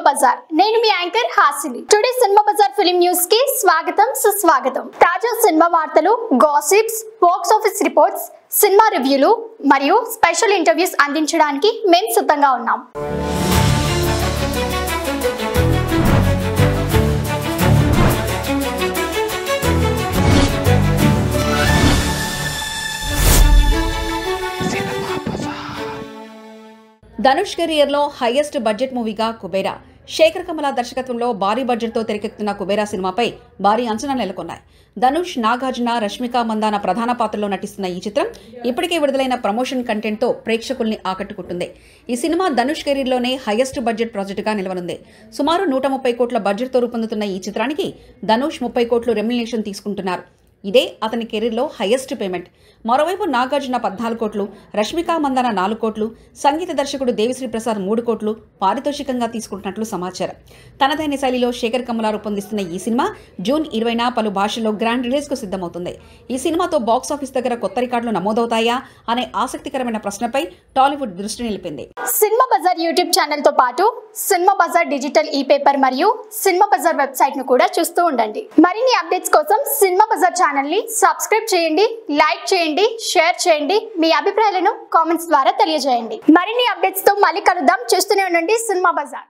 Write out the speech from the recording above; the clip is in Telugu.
బజార్ నేను మీ యాంకర్ హాసిని టుడే సినిమా బజార్ ఫిలిం న్యూస్ కి స్వాగతం సుస్వాగతం తాజా సినిమా వార్తలు gossips box office reports cinema రివ్యూలు మరియు స్పెషల్ ఇంటర్వ్యూస్ అందించడానికి మేము సిద్ధంగా ఉన్నాం ధనుష్ కెరియర్ లో హైయెస్ట్ బడ్జెట్ మూవీగా కుబేరా శేఖర్ కమల దర్శకత్వంలో భారీ బడ్జెట్ తో తెరకెక్కుతున్న కుబేరా సినిమాపై భారీ అంచనాలు నెలకొన్నాయి. ధనుష్, నాగార్జున, రష్మిక మందాన ప్రధాన పాత్రలో నటిస్తున్న ఈ చిత్రం ఇప్పటికే విడుదలైన ప్రమోషన్ కంటెంట్ తో ప్రేక్షకుల్ని ఆకట్టుకుంటుంది. ఈ సినిమా ధనుష్ కెరీర్ లోనే హైయెస్ట్ బడ్జెట్ ప్రాజెక్ట్ గా నిలవనుంది. సుమారు 130 కోట్ల బడ్జెట్ తో రూపొందుతున్న ఈ చిత్రానికి ధనుష్ 30 కోట్లు రెమ్యునరేషన్ తీసుకుంటున్నారు. ఇదే అతని కెరీర్లో హైయెస్ట్ పేమెంట్. మరోవైపు నాగార్జున 14 కోట్లు, రష్మిక మందాన 4 కోట్లు, సంగీత దర్శకుడు దేవిశ్రీ ప్రసాద్ 3 కోట్లు పారితోషికంగా తీసుకుంటున్నట్లు సమాచారం. తనదైన శైలిలో శేఖర్ కమల రూపొందిస్తున్న ఈ సినిమా జూన్ 20న పలు భాషల్లో గ్రాండ్ రిలీజ్ కు సిద్ధమవుతుంది. ఈ సినిమాతో బాక్సాఫీస్ దగ్గర కొత్త రికార్డులు నమోదవుతాయా అనే ఆసక్తికరమైన ప్రశ్నపై టాలీవుడ్ దృష్టి నిలిపింది. సినిమా బజార్ యూట్యూబ్ ఛానల్ తో పాటు సినిమా బజార్ డిజిటల్ ఈ పేపర్ మరియు సినిమా బజార్ వెబ్సైట్ ను కూడా చూస్తూ ఉండండి. మరిన్ని అప్డేట్స్ కోసం సినిమా బజార్ ఛానల్ ని సబ్స్క్రైబ్ చేయండి, లైక్ చేయండి, షేర్ చేయండి. మీ అభిప్రాయాలను కామెంట్స్ ద్వారా తెలియజేయండి. మరిన్ని అప్డేట్స్ తో మళ్ళీ కలుద్దాం. చూస్తూనే ఉండండి సినిమా బజార్.